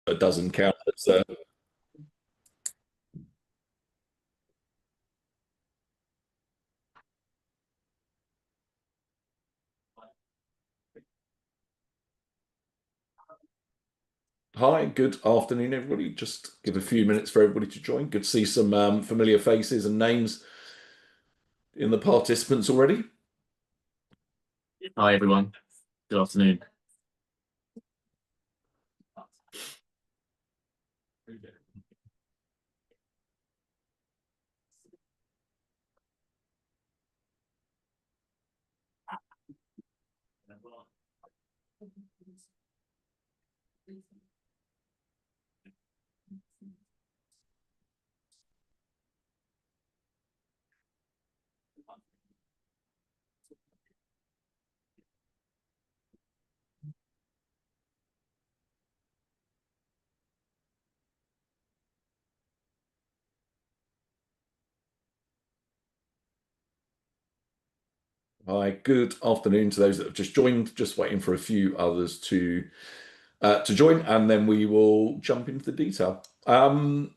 It doesn't count as Hi, good afternoon, everybody. Just give a few minutes for everybody to join. Good to see some familiar faces and names in the participants already. Hi everyone, good afternoon. Hi, good afternoon to those that have just joined. Just waiting for a few others to join, and then we will jump into the detail. What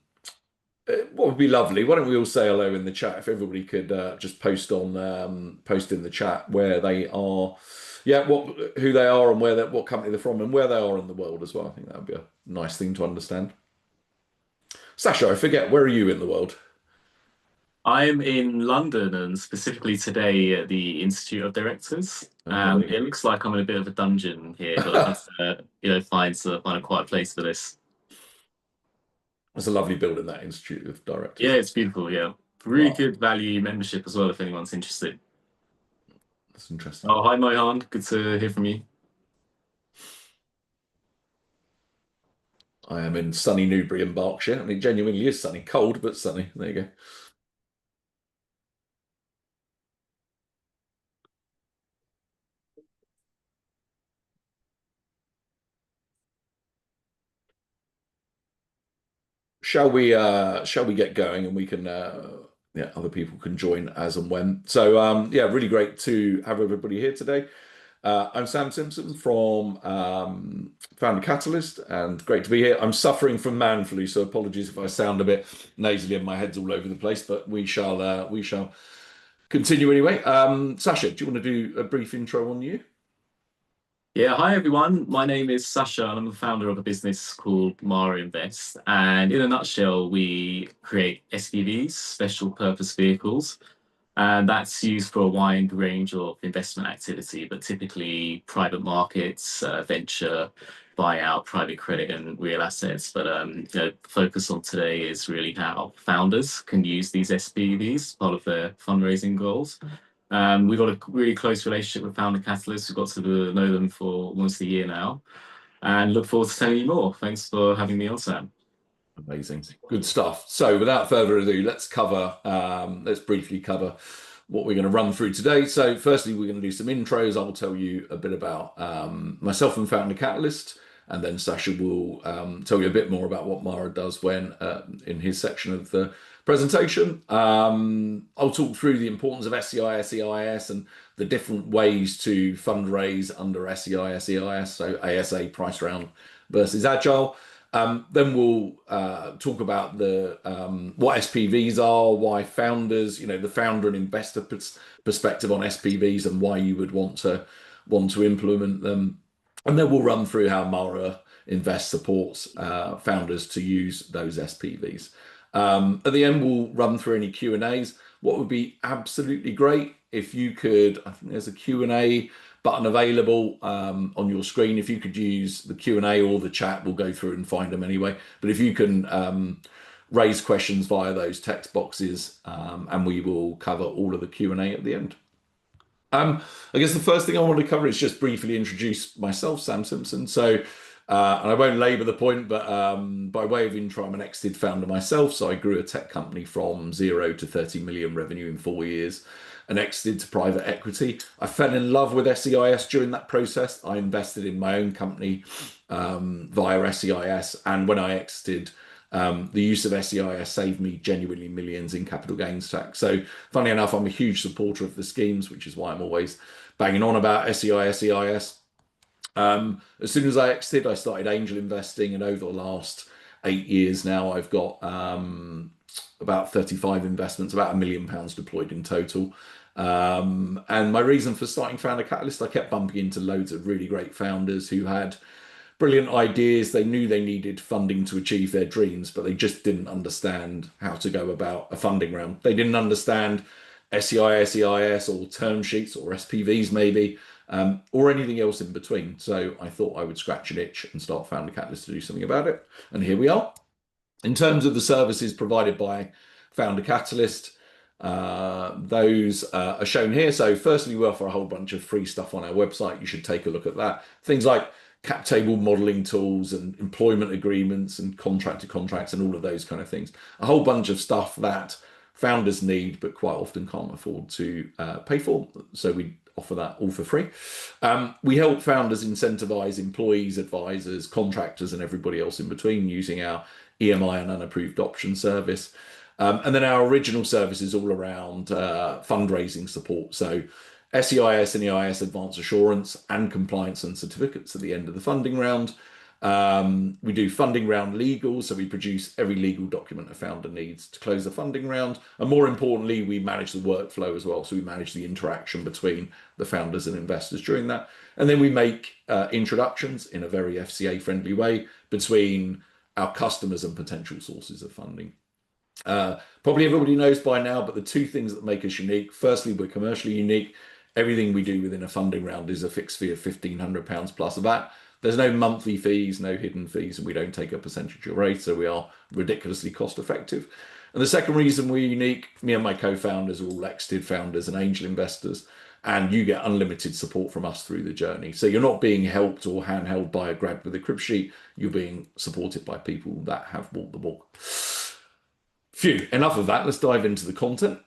would be lovely? Why don't we all say hello in the chat? If everybody could just post in the chat where they are, yeah, who they are and what company they're from and where they are in the world as well. I think that would be a nice thing to understand. Sasha, I forget, where are you in the world? I'm in London and specifically today at the Institute of Directors. Oh, It looks like I'm in a bit of a dungeon here, but I had to, find a quiet place for this. It's a lovely building, that Institute of Yeah, Directors. it's beautiful. Yeah, really Oh, good value membership as well if anyone's interested. that's interesting. Oh, hi Mohan, good to hear from you. I am in sunny Newbury in Berkshire, and it genuinely is sunny. Cold, but sunny. There you go. Shall we get going, and we can yeah, other people can join as and when. So yeah, really great to have everybody here today. I'm Sam Simpson from Founder Catalyst, and great to be here. I'm suffering from man flu, so apologies if I sound a bit nasally and my head's all over the place, but we shall continue anyway. Sasha, do you want to do a brief intro on you? Yeah, hi everyone. My name is Sasha and I'm the founder of a business called Mara Invest. And in a nutshell, we create SPVs, special purpose vehicles, and that's used for a wide range of investment activity, but typically private markets, venture, buyout, private credit, and real assets. But focus on today is really how founders can use these SPVs as part of their fundraising goals. We've got a really close relationship with Founder Catalyst. We've got to know them for almost a year now, and look forward to telling you more. Thanks for having me on, Sam. Amazing. Good stuff. So without further ado, let's briefly cover what we're going to run through today. So firstly, we're going to do some intros. I'll tell you a bit about myself and Founder Catalyst, and then Sasha will tell you a bit more about what Mara does when in his section of the presentation. I'll talk through the importance of SEI, SEIS, and the different ways to fundraise under SEI, SEIS, so ASA, price round versus agile. Then we'll talk about what SPVs are, why founders, the founder and investor perspective on SPVs, and why you would want to implement them. And then we'll run through how Mara Invest supports founders to use those SPVs. At the end, we'll run through any Q&As. What would be absolutely great if you could, I think there's a Q&A button available on your screen. If you could use the Q&A or the chat, we'll go through and find them anyway. But if you can raise questions via those text boxes, and we will cover all of the Q&A at the end. I guess the first thing I want to cover is just briefly introduce myself, Sam Simpson. So, and I won't labour the point, but by way of intro, I'm an exited founder myself. So I grew a tech company from 0 to 30 million revenue in 4 years and exited to private equity. I fell in love with SEIS during that process. I invested in my own company via SEIS. And when I exited, the use of SEIS saved me genuinely millions in capital gains tax. So funny enough, I'm a huge supporter of the schemes, which is why I'm always banging on about SEI, SEIS. As soon as I exited, I started angel investing, and over the last 8 years now, I've got about 35 investments, about £1 million deployed in total. And my reason for starting Founder Catalyst, I kept bumping into loads of really great founders who had brilliant ideas. They knew they needed funding to achieve their dreams, but they just didn't understand how to go about a funding round. They didn't understand SEIS, EIS, or term sheets, or SPVs maybe, or anything else in between. So I thought I would scratch an itch and start Founder Catalyst to do something about it. And here we are. In terms of the services provided by Founder Catalyst, those are shown here. So firstly, we offer a whole bunch of free stuff on our website. You should take a look at that. Things like cap table modeling tools and employment agreements and contract to contracts and all of those kind of things. A whole bunch of stuff that founders need but quite often can't afford to pay for. So we offer that all for free. We help founders incentivize employees, advisors, contractors, and everybody else in between using our EMI and unapproved option service. And then our original service is all around fundraising support. So SEIS and EIS advance assurance and compliance and certificates at the end of the funding round. We do funding round legal, so we produce every legal document a founder needs to close the funding round. And more importantly, we manage the workflow as well. So we manage the interaction between the founders and investors during that. And then we make introductions in a very FCA friendly way between our customers and potential sources of funding. Probably everybody knows by now, but the two things that make us unique, firstly, we're commercially unique. Everything we do within a funding round is a fixed fee of £1,500 plus VAT. There's no monthly fees, no hidden fees, and we don't take a percentage of rate, so we are ridiculously cost effective. And the second reason we're unique, me and my co-founders are all exited founders and angel investors, and you get unlimited support from us through the journey. So you're not being helped or handheld by a grad with a crib sheet, you're being supported by people that have walked the walk. Phew, enough of that. Let's dive into the content.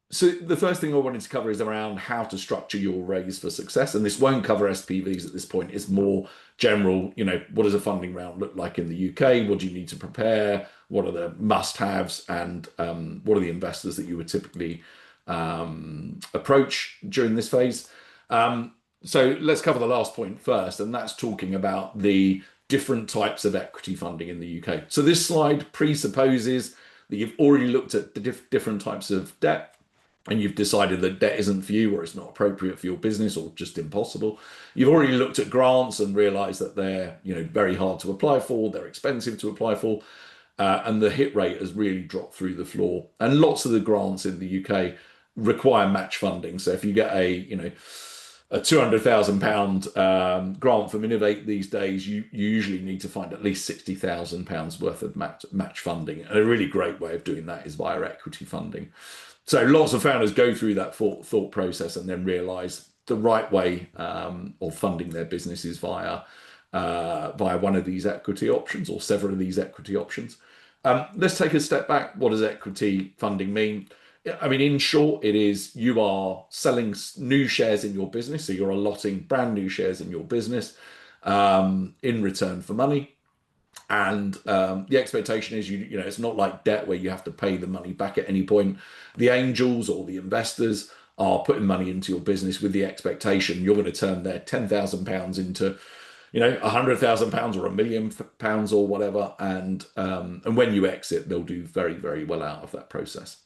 So the first thing I wanted to cover is around how to structure your raise for success. And this won't cover SPVs at this point. It's more general, what does a funding round look like in the UK? What do you need to prepare? What are the must-haves? And what are the investors that you would typically approach during this phase? So let's cover the last point first, and that's talking about the different types of equity funding in the UK. So this slide presupposes that you've already looked at the different types of debt, and you've decided that debt isn't for you, or it's not appropriate for your business, or just impossible. You've already looked at grants and realized that they're very hard to apply for, they're expensive to apply for, and the hit rate has really dropped through the floor. And lots of the grants in the UK require match funding. So if you get a £200,000 grant from Innovate these days, you usually need to find at least £60,000 worth of match funding. And a really great way of doing that is via equity funding. So lots of founders go through that thought process and then realize the right way of funding their business is via one of these equity options or several of these equity options. Let's take a step back. What does equity funding mean? I mean, in short, it is you are selling new shares in your business. So you're allotting brand new shares in your business in return for money. And the expectation is, it's not like debt where you have to pay the money back at any point. The angels or the investors are putting money into your business with the expectation you're going to turn their £10,000 into, £100,000 or £1 million or whatever. And when you exit, they'll do very, very well out of that process.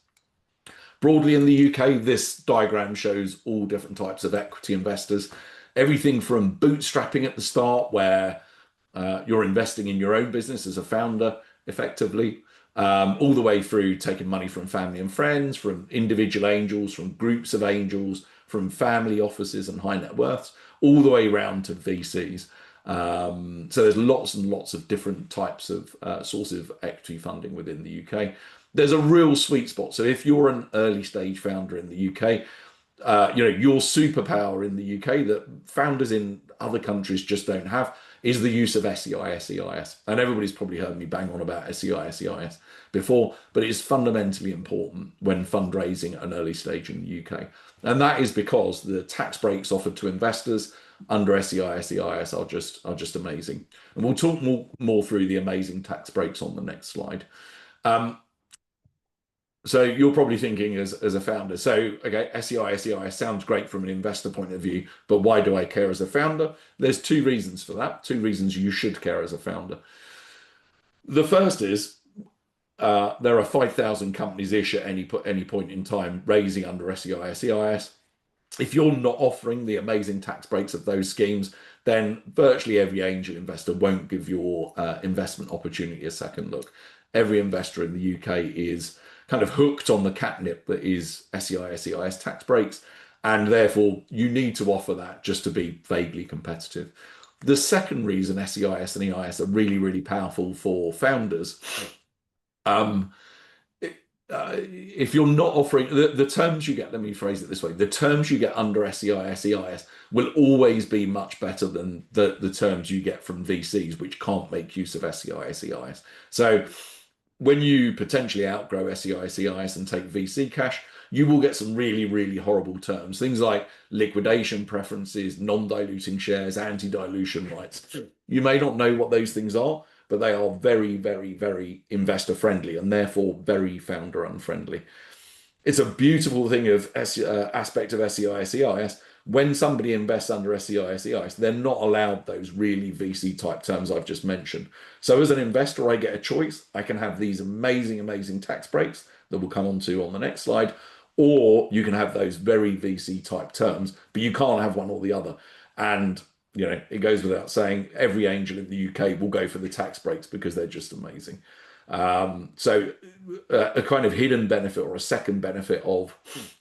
Broadly in the UK, this diagram shows all different types of equity investors. Everything from bootstrapping at the start, where you're investing in your own business as a founder, effectively, all the way through taking money from family and friends, from individual angels, from groups of angels, from family offices and high net worths, all the way around to VCs. So there's lots and lots of different types of sources of equity funding within the UK. There's a real sweet spot. So if you're an early stage founder in the UK, your superpower in the UK that founders in other countries just don't have is the use of SEIS, EIS. And everybody's probably heard me bang on about SEIS, EIS before, but it is fundamentally important when fundraising at an early stage in the UK. And that is because the tax breaks offered to investors under SEIS, EIS are just amazing. And we'll talk more through the amazing tax breaks on the next slide. So you're probably thinking as a founder, so okay, SEI sounds great from an investor point of view, but why do I care as a founder? There's two reasons for that, two reasons you should care as a founder. The first is there are 5,000 companies ish at any point in time raising under SEI. If you're not offering the amazing tax breaks of those schemes, then virtually every angel investor won't give your investment opportunity a second look. Every investor in the UK is kind of hooked on the catnip that is SEIS tax breaks, and therefore you need to offer that just to be vaguely competitive. The second reason SEIS and EIS are really, really powerful for founders, um, if you're not offering the terms you get, let me phrase it this way, the terms you get under SEIS will always be much better than the terms you get from VCs, which can't make use of SEIS. So when you potentially outgrow SEIS and take VC cash, you will get some really, really horrible terms. Things like liquidation preferences, non-diluting shares, anti-dilution rights. You may not know what those things are, but they are very, very, very investor friendly and therefore very founder unfriendly. It's a beautiful thing of aspect of SEIS. When somebody invests under SEIS, they're not allowed those really VC type terms I've just mentioned. So as an investor, I get a choice. I can have these amazing, amazing tax breaks that we'll come on to on the next slide, or you can have those very VC type terms, but you can't have one or the other. And it goes without saying, every angel in the UK will go for the tax breaks because they're just amazing. So a kind of hidden benefit or a second benefit of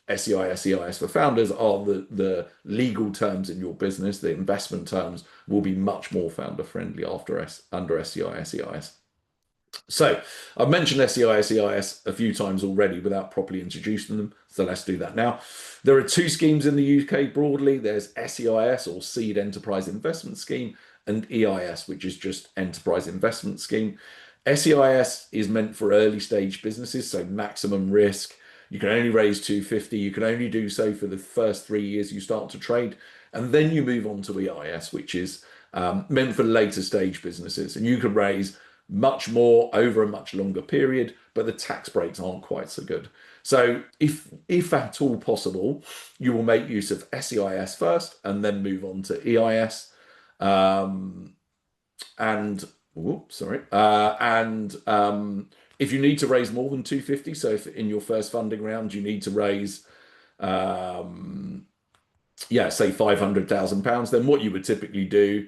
SEIS for founders are the legal terms in your business. The investment terms will be much more founder friendly under SEIS. So I've mentioned SEIS a few times already without properly introducing them. So let's do that now. There are two schemes in the UK broadly. There's SEIS or Seed Enterprise Investment Scheme and EIS, which is just Enterprise Investment Scheme. SEIS is meant for early stage businesses, so maximum risk. You can only raise 250. You can only do so for the first 3 years you start to trade. And then you move on to EIS, which is meant for later stage businesses. And you can raise much more over a much longer period, but the tax breaks aren't quite so good. So if at all possible, you will make use of SEIS first and then move on to EIS. If you need to raise more than 250, so if in your first funding round you need to raise say £500,000, then what you would typically do,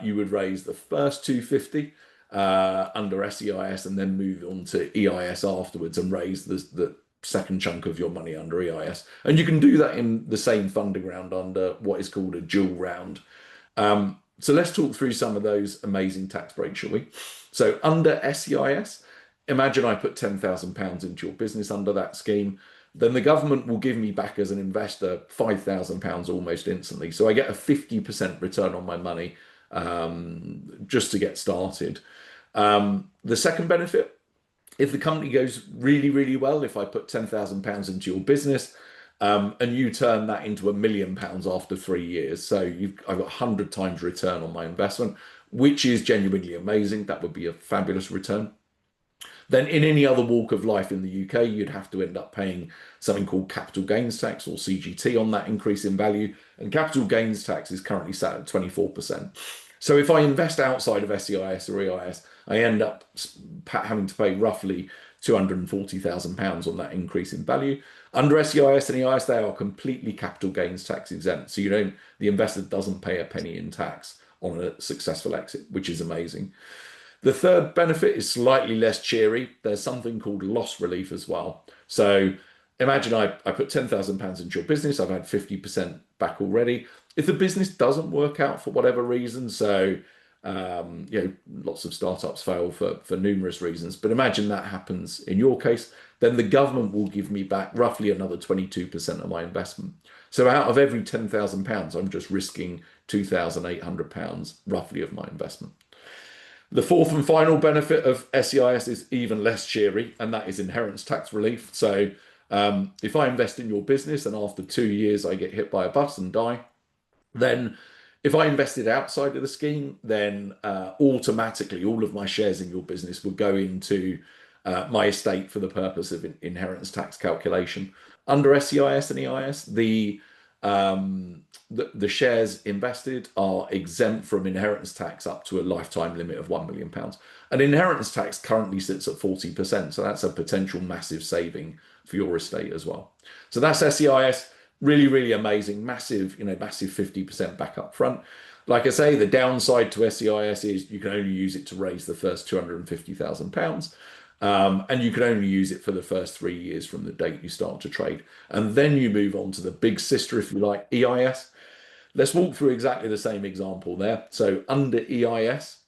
you would raise the first 250 under SEIS and then move on to EIS afterwards and raise the second chunk of your money under EIS. And you can do that in the same funding round under what is called a dual round. So let's talk through some of those amazing tax breaks, shall we? So under SEIS, imagine I put £10,000 into your business under that scheme. Then the government will give me back as an investor £5,000 almost instantly. So I get a 50% return on my money just to get started. The second benefit, if the company goes really, really well, if I put £10,000 into your business and you turn that into £1 million after 3 years, so I've got 100 times return on my investment, which is genuinely amazing. That would be a fabulous return. Then in any other walk of life in the UK, you'd have to end up paying something called capital gains tax or CGT on that increase in value. And capital gains tax is currently sat at 24%. So if I invest outside of SEIS or EIS, I end up having to pay roughly £240,000 on that increase in value. Under SEIS and EIS, they are completely capital gains tax exempt. So the investor doesn't pay a penny in tax on a successful exit, which is amazing. The third benefit is slightly less cheery. There's something called loss relief as well. So imagine I put £10,000 into your business. I've had 50% back already. If the business doesn't work out for whatever reason, so lots of startups fail for numerous reasons, but imagine that happens in your case, then the government will give me back roughly another 22% of my investment. So out of every £10,000, I'm just risking £2,800 roughly of my investment. The fourth and final benefit of SEIS is even less cheery, and that is inheritance tax relief. So if I invest in your business and after 2 years I get hit by a bus and die, then if I invested outside of the scheme, then automatically all of my shares in your business would go into my estate for the purpose of inheritance tax calculation. Under SEIS and EIS, the shares invested are exempt from inheritance tax up to a lifetime limit of £1 million. And inheritance tax currently sits at 40%, so that's a potential massive saving for your estate as well. So that's SEIS, really, really amazing, massive, massive 50% back up front. Like I say, the downside to SEIS is you can only use it to raise the first £250,000. And you can only use it for the first 3 years from the date you start to trade. And then you move on to the big sister, if you like, EIS. Let's walk through exactly the same example there. So under EIS,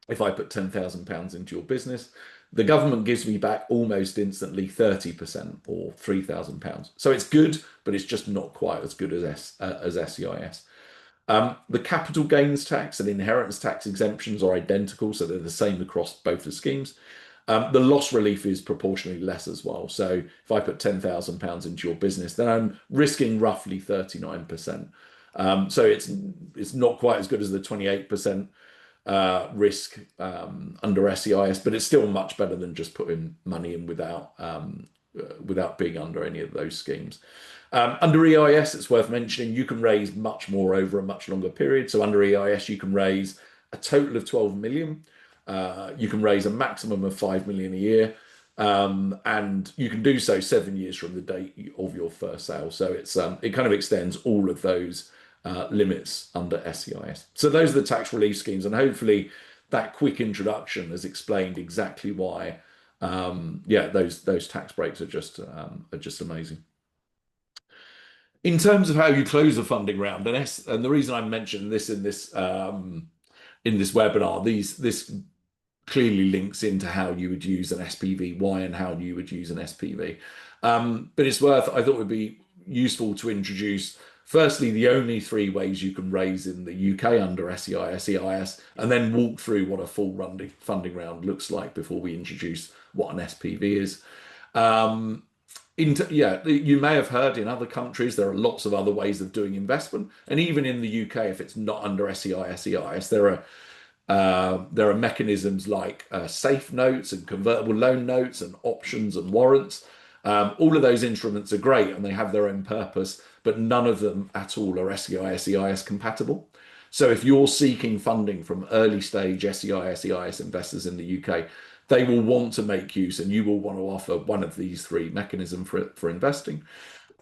if I put £10,000 into your business, the government gives me back almost instantly 30% or £3,000. So it's good, but it's just not quite as good as SEIS. The capital gains tax and inheritance tax exemptions are identical, so they're the same across both the schemes. The loss relief is proportionally less as well. So if I put £10,000 into your business, then I'm risking roughly 39%. So it's not quite as good as the 28% risk under SEIS, but it's still much better than just putting money in without being under any of those schemes. Under EIS, it's worth mentioning, you can raise much more over a much longer period. So under EIS, you can raise a total of 12 million. You can raise a maximum of 5 million a year. And you can do so 7 years from the date of your first sale. So it kind of extends all of those limits under SEIS. So those are the tax relief schemes, and hopefully that quick introduction has explained exactly why those tax breaks are just amazing. In terms of how you close a funding round, and the reason I mentioned this in this webinar, this clearly links into how you would use an SPV, why and how you would use an SPV. But it's I thought it would be useful to introduce, firstly, the only 3 ways you can raise in the UK under SEIS, EIS, and then walk through what a full funding round looks like before we introduce what an SPV is. You may have heard in other countries there are lots of other ways of doing investment, and even in the UK, if it's not under SEIS, EIS, there are mechanisms like safe notes and convertible loan notes and options and warrants. All of those instruments are great and they have their own purpose, but none of them at all are SEIS, EIS compatible. So if you're seeking funding from early stage SEIS, EIS investors in the UK, they will want to make use, and you will want to offer one of these 3 mechanisms for investing.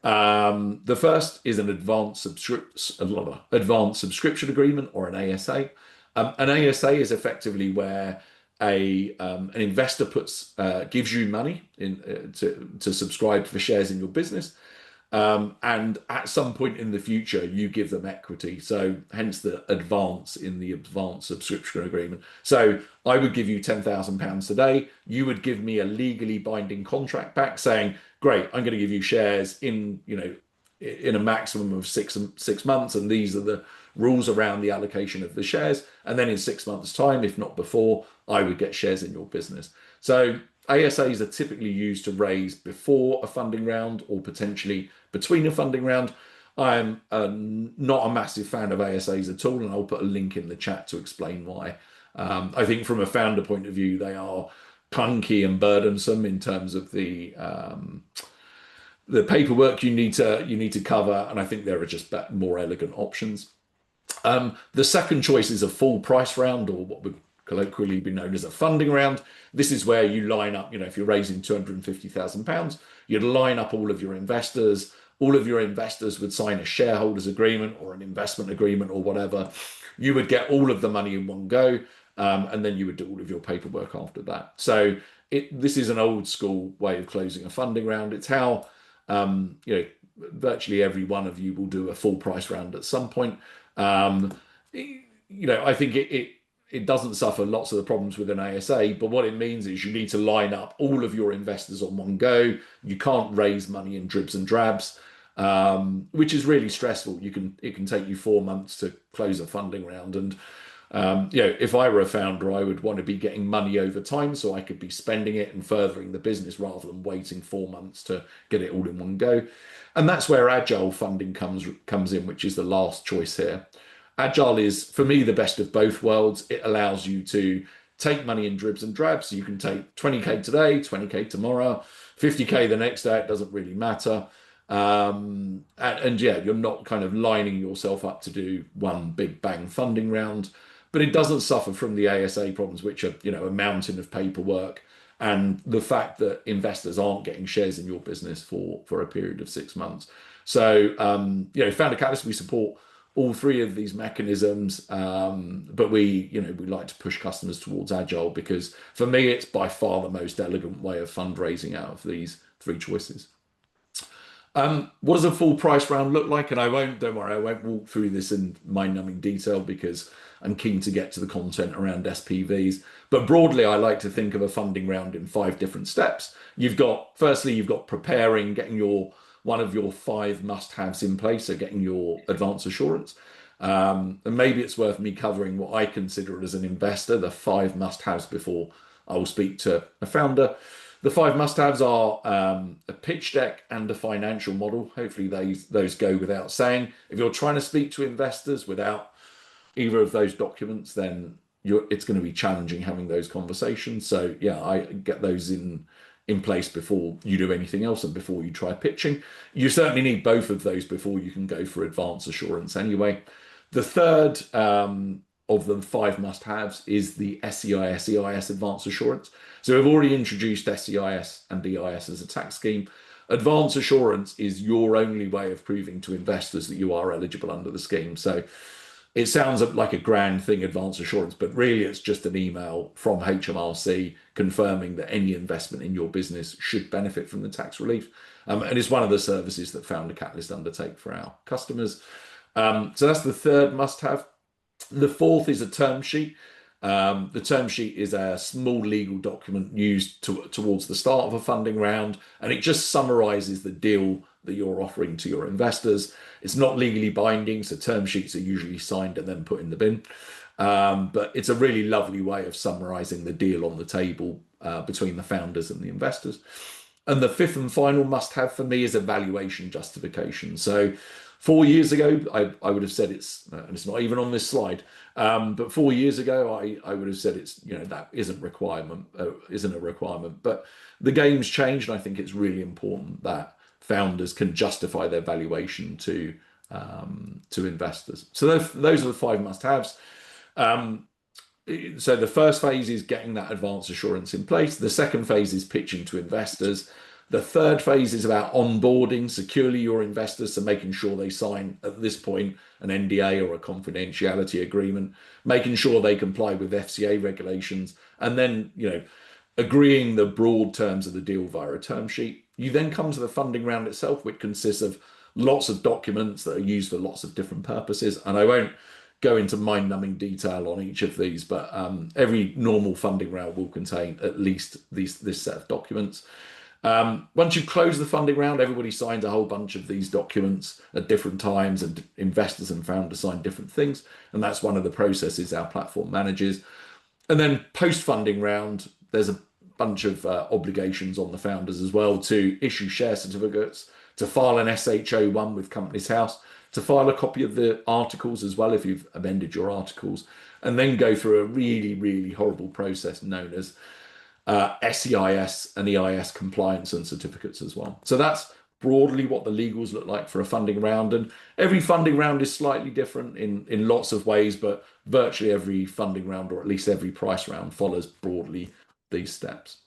The first is an advanced subscription agreement, or an ASA. An ASA is effectively where an investor gives you money to subscribe for shares in your business, and at some point in the future you give them equity. So hence the advance in the advanced subscription agreement. So I would give you £10,000 today. You would give me a legally binding contract back saying, great, I'm going to give you shares in a maximum of six months, and these are the rules around the allocation of the shares. And then in 6 months' time, if not before, I would get shares in your business. So ASAs are typically used to raise before a funding round or potentially between a funding round. I'm not a massive fan of ASAs at all, and I'll put a link in the chat to explain why. I think from a founder point of view, they are clunky and burdensome in terms of the paperwork you need to cover, and I think there are just more elegant options. The second choice is a full price round, or what would colloquially be known as a funding round. This is where you line up, if you're raising £250,000, you'd line up all of your investors. All of your investors would sign a shareholders agreement or an investment agreement or whatever. You would get all of the money in one go, and then you would do all of your paperwork after that. So this is an old school way of closing a funding round. It's how virtually every one of you will do a full price round at some point. I think it doesn't suffer lots of the problems with an ASA, but what it means is you need to line up all of your investors on one go. You can't raise money in dribs and drabs, which is really stressful. It can take you 4 months to close a funding round, and if I were a founder, I would want to be getting money over time so I could be spending it and furthering the business rather than waiting 4 months to get it all in one go. And that's where agile funding comes in, which is the last choice here. Agile is, for me, the best of both worlds. It allows you to take money in dribs and drabs. So you can take 20K today, 20K tomorrow, 50K the next day. It doesn't really matter. And yeah, you're not kind of lining yourself up to do one big bang funding round, but it doesn't suffer from the ASA problems, which are, a mountain of paperwork, and the fact that investors aren't getting shares in your business for a period of 6 months. So, Founder Catalyst, we support all three of these mechanisms, but we like to push customers towards Agile, because for me, it's by far the most elegant way of fundraising out of these three choices. What does a full price round look like? And don't worry, I won't walk through this in mind-numbing detail because I'm keen to get to the content around SPVs. But broadly, I like to think of a funding round in 5 different steps. Firstly, you've got preparing, getting one of your 5 must-haves in place, so getting your advance assurance. And maybe it's worth me covering what I consider as an investor, the 5 must-haves, before I will speak to a founder. The 5 must-haves are a pitch deck and a financial model. Hopefully those go without saying. If you're trying to speak to investors without either of those documents, then it's going to be challenging having those conversations. So yeah, I get those in place before you do anything else and before you try pitching. You certainly need both of those before you can go for advance assurance anyway. The third of the 5 must-haves is the SEI, SEIS advance assurance. So we've already introduced SEIS and EIS as a tax scheme. Advance assurance is your only way of proving to investors that you are eligible under the scheme. So it sounds like a grand thing, advance assurance, but really it's just an email from HMRC confirming that any investment in your business should benefit from the tax relief. And it's one of the services that Founder Catalyst undertake for our customers. So that's the third must-have. The fourth is a term sheet. The term sheet is a small legal document used towards the start of a funding round, and it just summarizes the deal that you're offering to your investors. It's not legally binding, so term sheets are usually signed and then put in the bin. But it's a really lovely way of summarizing the deal on the table between the founders and the investors. And the fifth and final must-have for me is a valuation justification. So 4 years ago, I would have said and it's not even on this slide, but 4 years ago, I would have said that isn't a requirement. But the game's changed, and I think it's really important that founders can justify their valuation to investors. So those are the 5 must-haves. So the first phase is getting that advance assurance in place. The second phase is pitching to investors. The third phase is about onboarding securely your investors, so making sure they sign, at this point, an NDA or a confidentiality agreement, making sure they comply with FCA regulations, and then agreeing the broad terms of the deal via a term sheet. You then come to the funding round itself, which consists of lots of documents that are used for lots of different purposes. And I won't go into mind-numbing detail on each of these, but every normal funding round will contain at least this set of documents. Once you close the funding round, everybody signs a whole bunch of these documents at different times, and investors and founders sign different things. And that's one of the processes our platform manages. And then post-funding round, there's a bunch of obligations on the founders as well to issue share certificates, to file an SHO1 with Companies House, to file a copy of the articles as well if you've amended your articles, and then go through a really, really horrible process known as SEIS and EIS compliance and certificates as well. So that's broadly what the legals look like for a funding round. And every funding round is slightly different in lots of ways, but virtually every funding round, or at least every price round, follows broadly these steps.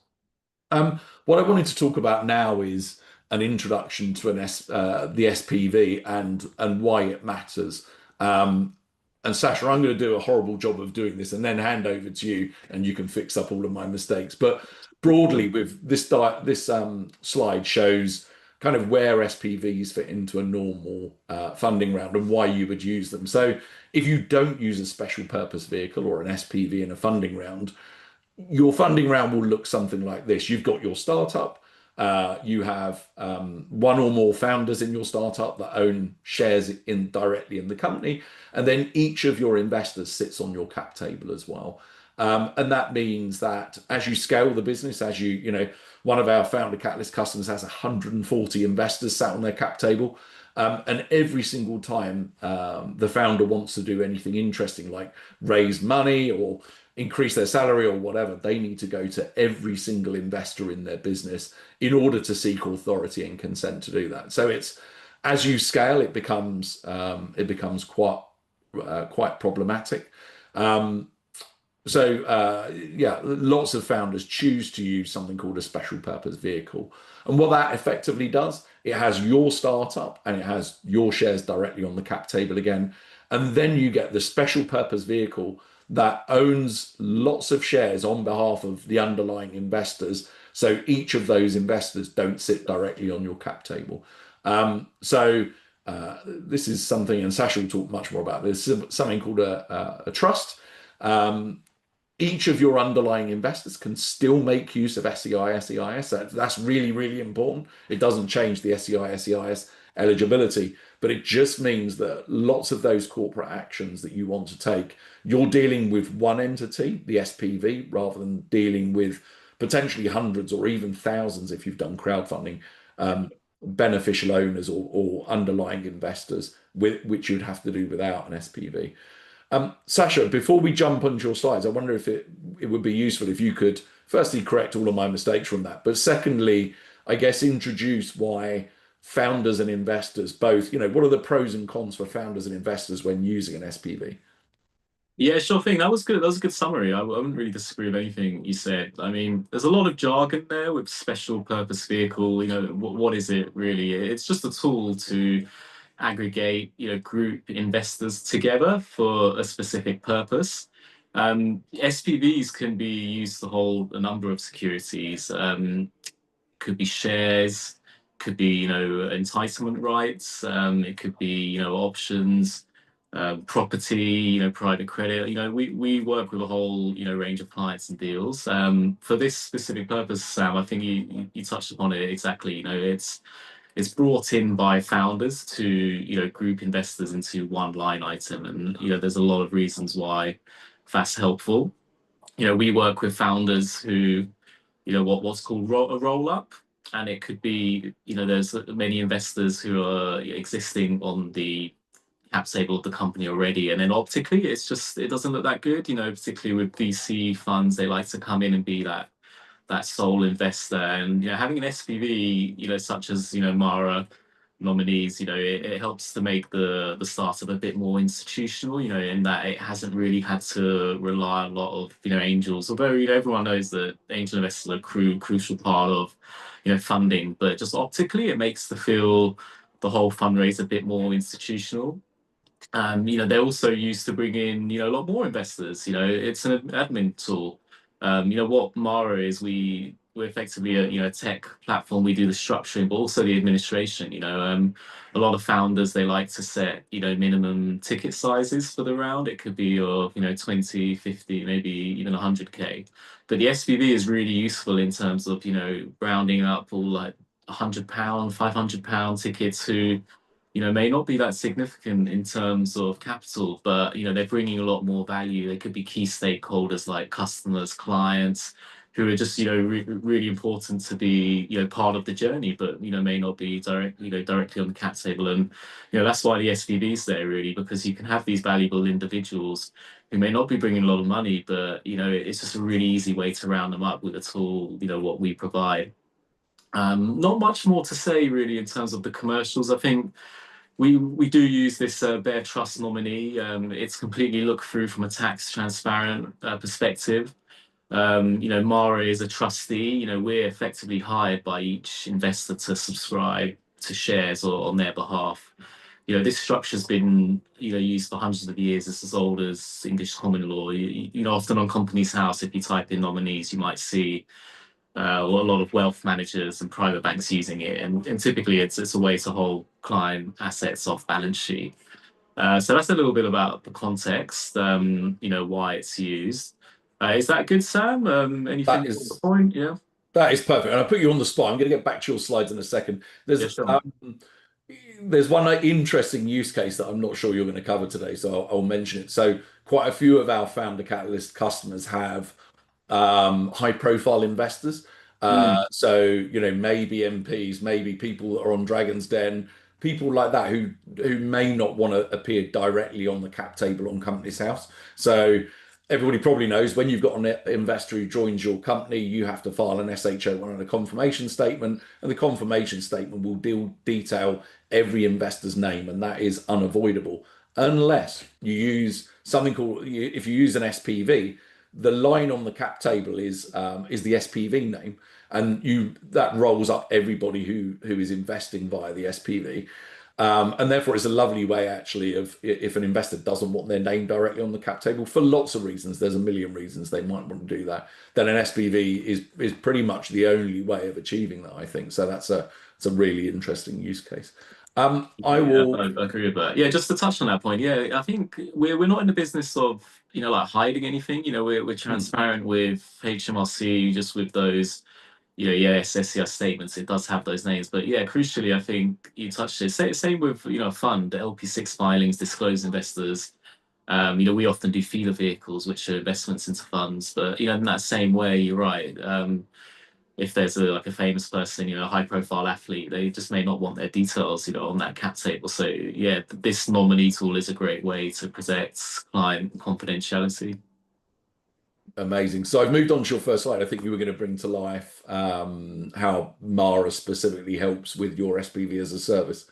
What I wanted to talk about now is an introduction to the SPV and why it matters. And Sasha, I'm going to do a horrible job of doing this and then hand over to you, and you can fix up all of my mistakes. But broadly, with this slide shows kind of where SPVs fit into a normal funding round and why you would use them. So if you don't use a special purpose vehicle or an SPV in a funding round, your funding round will look something like this. You've got your startup. You have one or more founders in your startup that own shares directly in the company, and then each of your investors sits on your cap table as well. And that means that as you scale the business, one of our Founder Catalyst customers has 140 investors sat on their cap table, and every single time the founder wants to do anything interesting, like raise money or increase their salary or whatever, they need to go to every single investor in their business in order to seek authority and consent to do that. So it's as you scale, it becomes quite problematic. Um, yeah, lots of founders choose to use something called a special purpose vehicle. And what that effectively does, it has your startup and it has your shares directly on the cap table again. And then you get the special purpose vehicle that owns lots of shares on behalf of the underlying investors. So each of those investors don't sit directly on your cap table. This is something, and Sasha will talk much more about this, something called a trust. Um, each of your underlying investors can still make use of SEI, SEIS. That's really, really important. It doesn't change the SEI, SEIS eligibility, but it just means that lots of those corporate actions that you want to take, you're dealing with one entity, the SPV, rather than dealing with potentially hundreds or even thousands if you've done crowdfunding, beneficial owners or underlying investors, which you'd have to do without an SPV. Sasha, before we jump onto your slides, I wonder if it would be useful if you could firstly correct all of my mistakes from that, but secondly, I guess introduce why founders and investors both, what are the pros and cons for founders and investors when using an SPV? Yeah, sure thing. That was good. That was a good summary. I wouldn't really disagree with anything you said. I mean, there's a lot of jargon there with special purpose vehicle. What is it really? It's just a tool to aggregate, group investors together for a specific purpose. SPVs can be used to hold a number of securities. Could be shares, could be entitlement rights. It could be options, property, private credit. We work with a whole range of clients and deals. For this specific purpose, Sam, I think you touched upon it exactly. It's brought in by founders to group investors into one line item, and there's a lot of reasons why that's helpful. We work with founders who what's called a roll up, and it could be there's many investors who are existing on the cap table of the company already, and then optically it doesn't look that good, particularly with VC funds. They like to come in and be that sole investor, and having an SPV such as Mara nominees, it helps to make the startup a bit more institutional, in that it hasn't really had to rely on a lot of angels, although everyone knows that angel investors are a crucial part of funding, but just optically it makes the whole fundraise a bit more institutional. They're also used to bring in, a lot more investors. It's an admin tool. What Mara is, we're effectively a tech platform. We do the structuring, but also the administration. A lot of founders, they like to set, minimum ticket sizes for the round. It could be of, 20, 50, maybe even 100K. But the SPV is really useful in terms of, rounding up all like £100, £500 tickets who may not be that significant in terms of capital, but they're bringing a lot more value. They could be key stakeholders like customers, clients, who are just really important to be part of the journey, but may not be directly on the cap table. And that's why the SPV is there really, because you can have these valuable individuals who may not be bringing a lot of money, but it's just a really easy way to round them up with a tool, what we provide. Not much more to say really in terms of the commercials. I think we do use this Bear Trust nominee. It's completely looked through from a tax transparent perspective. Mara is a trustee. We're effectively hired by each investor to subscribe to shares or on their behalf. This structure's been used for hundreds of years. It's as old as English common law. Often on Companies House, if you type in nominees, you might see a lot of wealth managers and private banks using it, and typically it's a way to hold client assets off balance sheet. So that's a little bit about the context, why it's used. Is that good, Sam? Anything That at the is point? Yeah. that is perfect. And I put you on the spot. I'm going to get back to your slides in a second. Yeah, There's sure. there's one interesting use case that I'm not sure you're going to cover today, so I'll mention it. So quite a few of our Founder Catalyst customers have high profile investors. Mm, Maybe MPs, maybe people that are on Dragon's Den, people like that who may not want to appear directly on the cap table on Companies House. So everybody probably knows when you've got an investor who joins your company, you have to file an SHO1 and a confirmation statement, and the confirmation statement will detail every investor's name, and that is unavoidable unless you use something called, if you use an SPV, the line on the cap table is the SPV name, and you that rolls up everybody who is investing via the SPV. And therefore, it's a lovely way, actually, of if an investor doesn't want their name directly on the cap table for lots of reasons, there's a million reasons they might want to do that. Then an SPV is pretty much the only way of achieving that, I think. So it's a really interesting use case. I Yeah, will. I agree with that. Yeah, just to touch on that point, yeah, I think we're not in the business of, like hiding anything. We're Hmm. transparent with HMRC, just with those, yes, SCI statements. It does have those names, but yeah, crucially, I think you touched it. Same with a fund, LP6 filings, disclose investors. We often do feeder vehicles, which are investments into funds, but in that same way, you're right. If there's like a famous person, a high profile athlete, they just may not want their details, on that cap table. So yeah, this nominee tool is a great way to protect client confidentiality. Amazing. So I've moved on to your first slide. I think you were going to bring to life how Mara specifically helps with your SPV as a service.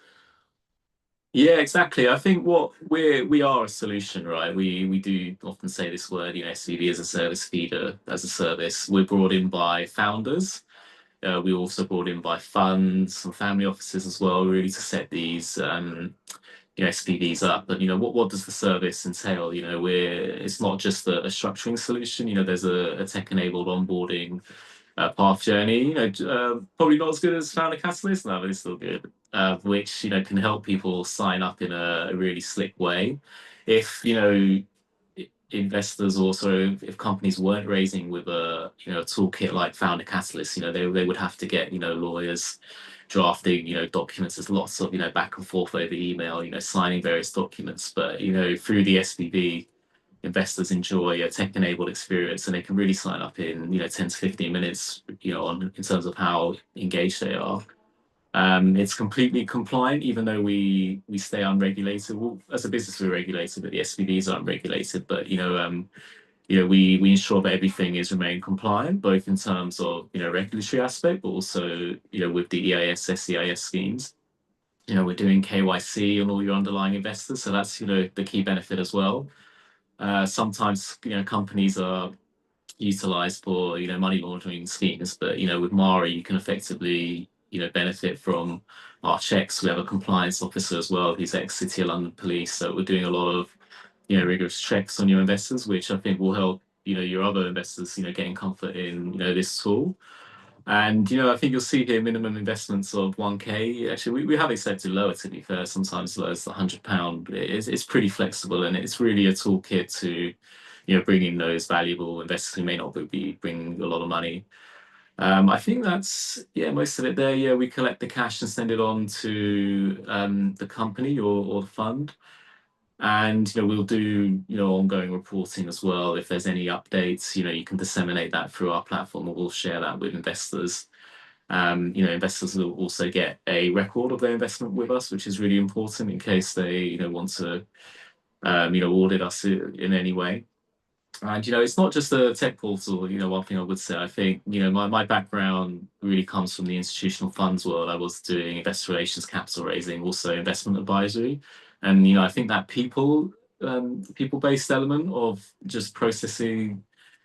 Yeah, exactly. I think what we are a solution, right? We do often say this word, SVB as a service, feeder as a service. We're brought in by founders. We also brought in by funds and family offices as well, really to set these SPVs up. But what does the service entail? It's not just a structuring solution. There's a tech-enabled onboarding path journey. Probably not as good as Founder Catalyst, no, but it's still good. Which can help people sign up in a really slick way. If investors also, if companies weren't raising with a toolkit like Founder Catalyst, they would have to get lawyers drafting documents. There's lots of back and forth over email, signing various documents. But through the SPV, investors enjoy a tech-enabled experience, and they can really sign up in 10 to 15 minutes. In terms of how engaged they are. It's completely compliant, even though we stay unregulated. Well, as a business, we're regulated, but the SPVs aren't regulated. But we ensure that everything is remain compliant, both in terms of regulatory aspect, but also with the EIS, SEIS schemes. We're doing KYC on all your underlying investors, so that's the key benefit as well. Sometimes companies are utilized for money laundering schemes, but with Mara you can effectively benefit from our checks. We have a compliance officer as well who's ex City of London Police, so we're doing a lot of rigorous checks on your investors, which I think will help your other investors gain comfort in this tool. And I think you'll see here minimum investments of 1K. Actually, we have accepted lower, to be fair, sometimes as low as £100. It's pretty flexible, and it's really a toolkit to bring in those valuable investors who may not be bringing a lot of money. I think that's most of it there. Yeah, we collect the cash and send it on to the company or the fund. And we'll do ongoing reporting as well. If there's any updates, you can disseminate that through our platform, and we'll share that with investors. Investors will also get a record of their investment with us, which is really important in case they want to audit us in any way. And it's not just a tech portal. One thing I would say, I think my background really comes from the institutional funds world. I was doing investor relations, capital raising, also investment advisory, and I think that people-based element of just processing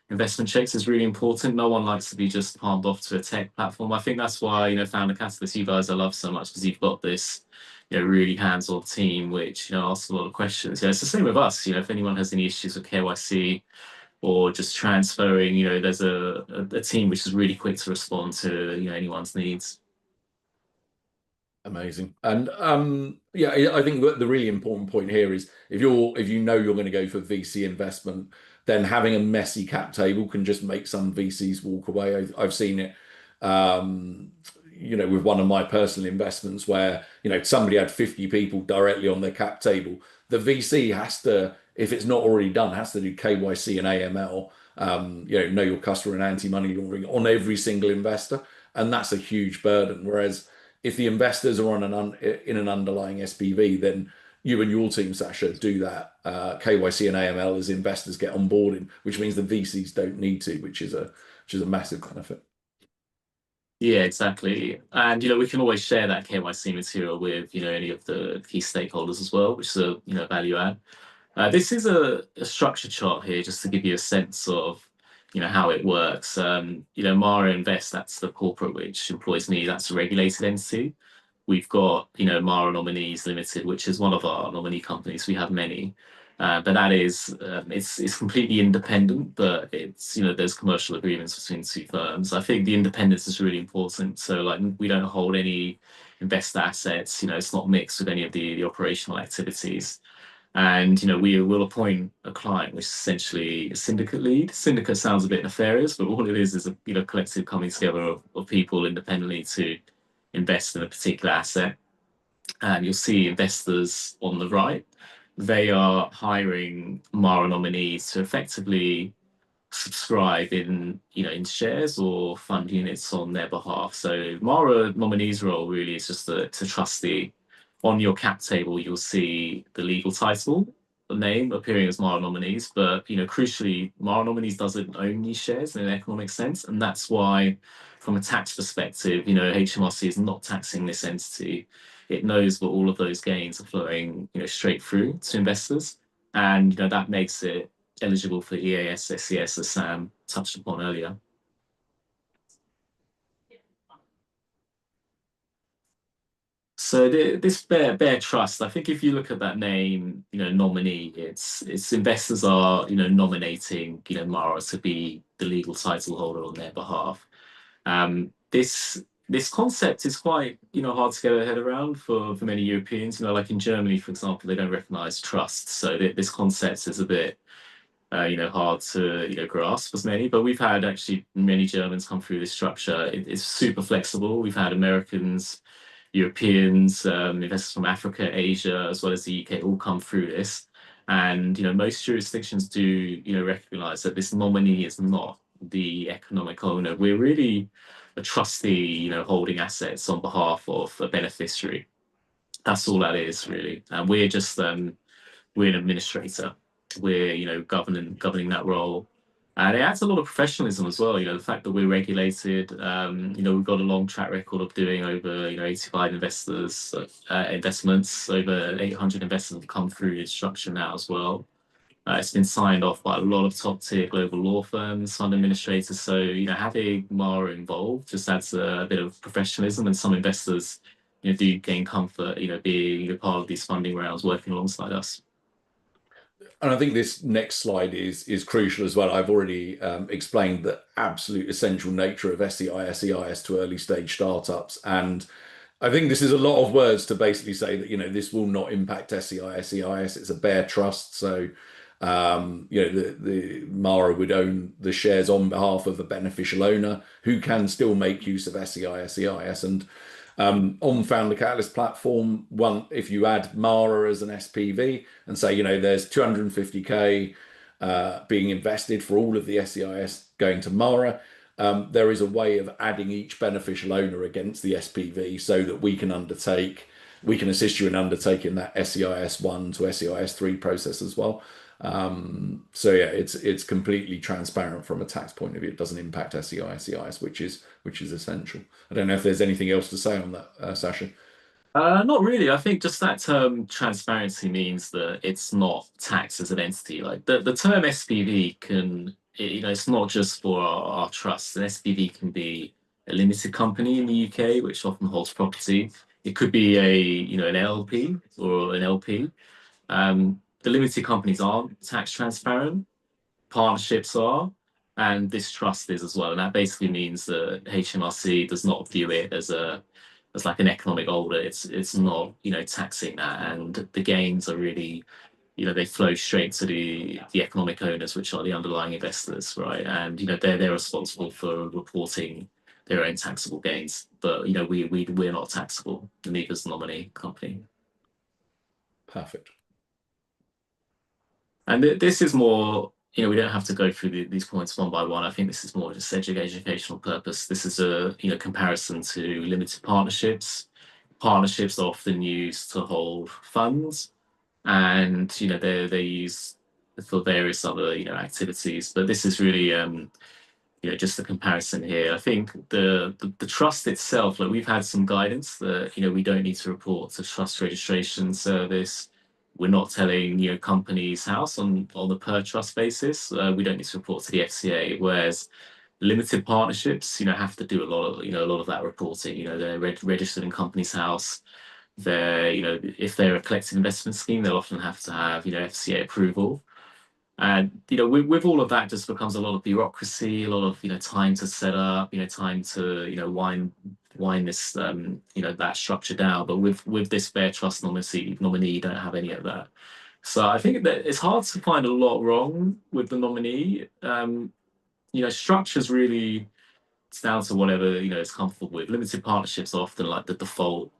investment checks is really important. No one likes to be just palmed off to a tech platform. I think that's why Founder Catalyst, you guys I love so much, because you've got this really hands-on team which asks a lot of questions. It's the same with us. If anyone has any issues with KYC or just transferring, there's a team which is really quick to respond to anyone's needs. Amazing. And yeah, I think that the really important point here is if you know you're going to go for VC investment, then having a messy cap table can just make some VCs walk away. I've seen it with one of my personal investments where somebody had 50 people directly on their cap table. The VC has to, if it's not already done, has to do KYC and AML, know your customer and anti-money laundering on every single investor, and that's a huge burden. Whereas if the investors are in an underlying SPV, then you and your team, Sasha, do that KYC and AML as investors get onboarded, which means the VCs don't need to, which is a massive benefit. Yeah, exactly. And we can always share that KYC material with any of the key stakeholders as well, which is a value add. This is a structure chart here just to give you a sense of how it works. Mara Invest, that's the corporate which employs me, that's a regulated entity. We've got, Mara Nominees Limited, which is one of our nominee companies. We have many, but that is it's completely independent. But there's commercial agreements between the two firms. I think the independence is really important. So like we don't hold any investor assets. It's not mixed with any of the operational activities. And we will appoint a client, which is essentially a syndicate lead. Syndicate sounds a bit nefarious, but all it is a collective coming together of people independently to invest in a particular asset. And you'll see investors on the right. They are hiring Mara nominees to effectively subscribe in shares or fund units on their behalf. So Mara nominees role really is just to trustee. On your cap table, you'll see the legal title, the name appearing as Mara nominees, but crucially, Mara nominees doesn't own these shares in an economic sense, and that's why, from a tax perspective, HMRC is not taxing this entity. It knows that all of those gains are flowing, straight through to investors, and that makes it eligible for EAS, SES, as Sam touched upon earlier. So this Bear Trust, I think if you look at that name, nominee, it's investors are nominating Mara to be the legal title holder on their behalf. This concept is quite hard to get a head around for many Europeans. Like in Germany, for example, they don't recognise trust, so this concept is a bit hard to grasp as many. But we've had actually many Germans come through this structure. It's super flexible. We've had Americans, Europeans, investors from Africa, Asia, as well as the UK, all come through this. And most jurisdictions do recognise that this nominee is not the economic owner. We're really a trustee, holding assets on behalf of a beneficiary. That's all that is really, and we're just we're an administrator. We're governing that role, and it adds a lot of professionalism as well. The fact that we're regulated. We've got a long track record of doing over 85 investments. Over 800 investors have come through this structure now as well. It's been signed off by a lot of top tier global law firms, fund administrators. So having Mara involved just adds a bit of professionalism, and some investors do gain comfort being part of these funding rounds, working alongside us. And I think this next slide is crucial as well. I've already explained the absolute essential nature of SEI, SEIS to early stage startups. And I think this is a lot of words to basically say that, this will not impact SEI, SEIS. It's a bare trust. So, the Mara would own the shares on behalf of a beneficial owner who can still make use of SEI, SEIS. And on Founder Catalyst platform, if you add Mara as an SPV and say, there's 250k being invested for all of the SEIS going to Mara, there is a way of adding each beneficial owner against the SPV so that we can assist you in undertaking that SEIS1 to SEIS3 process as well. So yeah, it's completely transparent from a tax point of view. It doesn't impact SEI, SEIS, which is essential. I don't know if there's anything else to say on that, Sasha. Not really. I think just that term transparency means that it's not taxed as an entity. Like the term SPV it's not just for our trusts. An SPV can be a limited company in the UK, which often holds property. It could be an LLP or an LP. The limited companies aren't tax transparent. Partnerships are, and this trust is as well. And that basically means that HMRC does not view it as like an economic holder. It's not taxing that, and the gains are really they flow straight to the economic owners, which are the underlying investors, right? And they're responsible for reporting their own taxable gains. But we're not taxable, neither is the nominee company. Perfect. And this is more, we don't have to go through these points one by one. I think this is more just educational purpose. This is a comparison to limited partnerships. Partnerships are often used to hold funds. and they use for various other activities. But this is really just a comparison here. I think the trust itself, like we've had some guidance that we don't need to report to trust registration service. We're not telling companies house on the per trust basis. We don't need to report to the FCA, whereas limited partnerships have to do a lot of that reporting. They're registered in company's house. They're if they're a collective investment scheme, they'll often have to have FCA approval. And with all of that, just becomes a lot of bureaucracy, a lot of time to set up, time to wind this that structure down. But with this bare trust nominee, you don't have any of that. So I think that it's hard to find a lot wrong with the nominee. Structure's really, it's down to whatever is comfortable with. Limited partnerships are often like the default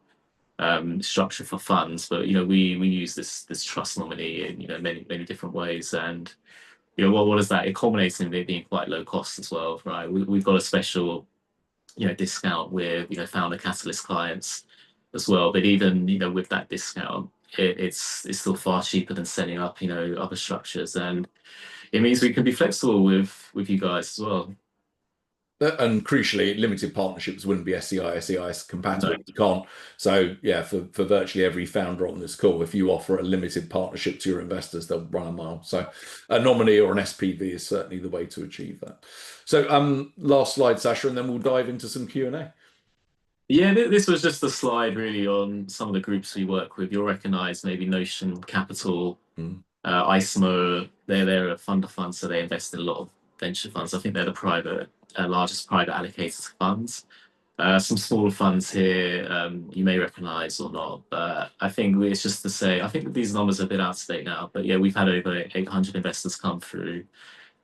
structure for funds, but we use this trust nominee in many different ways. And what is that? It culminates in it being quite low cost as well, right? We've got a special discount with founder catalyst clients as well. But even with that discount, it's still far cheaper than setting up other structures, and it means we can be flexible with you guys as well. And crucially, limited partnerships wouldn't be SCI, SEIS No. compatible. You can't. So yeah, for virtually every founder on this call, if you offer a limited partnership to your investors, they'll run a mile. So a nominee or an SPV is certainly the way to achieve that. So last slide, Sasha, and then we'll dive into some Q&A. Yeah, this was just a slide really on some of the groups we work with. You'll recognize maybe Notion Capital, ISMO. They're a fund of funds, so they invest in a lot of venture funds. I think they're the largest private allocators of funds. Some smaller funds here you may recognize or not, but I think it's just to say, I think that these numbers are a bit out of date now, but yeah, we've had over 800 investors come through,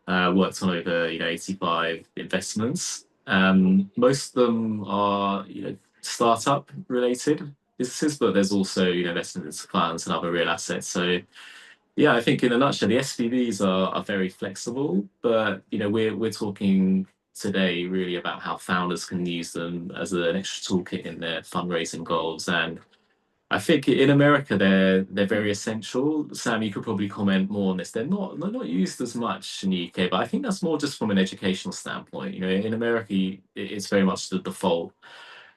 worked on over 85 investments. Most of them are startup related businesses, but there's also investments into funds and other real assets. So yeah, I think in a nutshell, the SPVs are very flexible, but we're talking today really about how founders can use them as an extra toolkit in their fundraising goals. And I think in America they're very essential. Sam, you could probably comment more on this. They're not used as much in the UK, but I think that's more just from an educational standpoint. In America, it's very much the default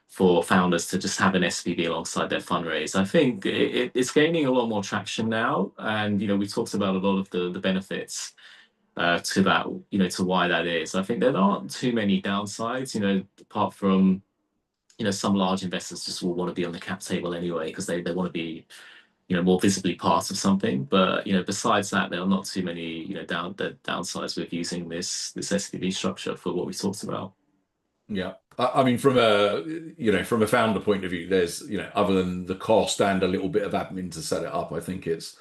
for founders to just have an SPV alongside their fundraise. I think it's gaining a lot more traction now, and we talked about a lot of the benefits to that, to why that is. I think there aren't too many downsides, apart from some large investors just will want to be on the cap table anyway because they want to be more visibly part of something. But besides that, there are not too many downsides with using this SPV structure for what we talked about. Yeah. I mean, from a founder point of view, there's, other than the cost and a little bit of admin to set it up, I think it's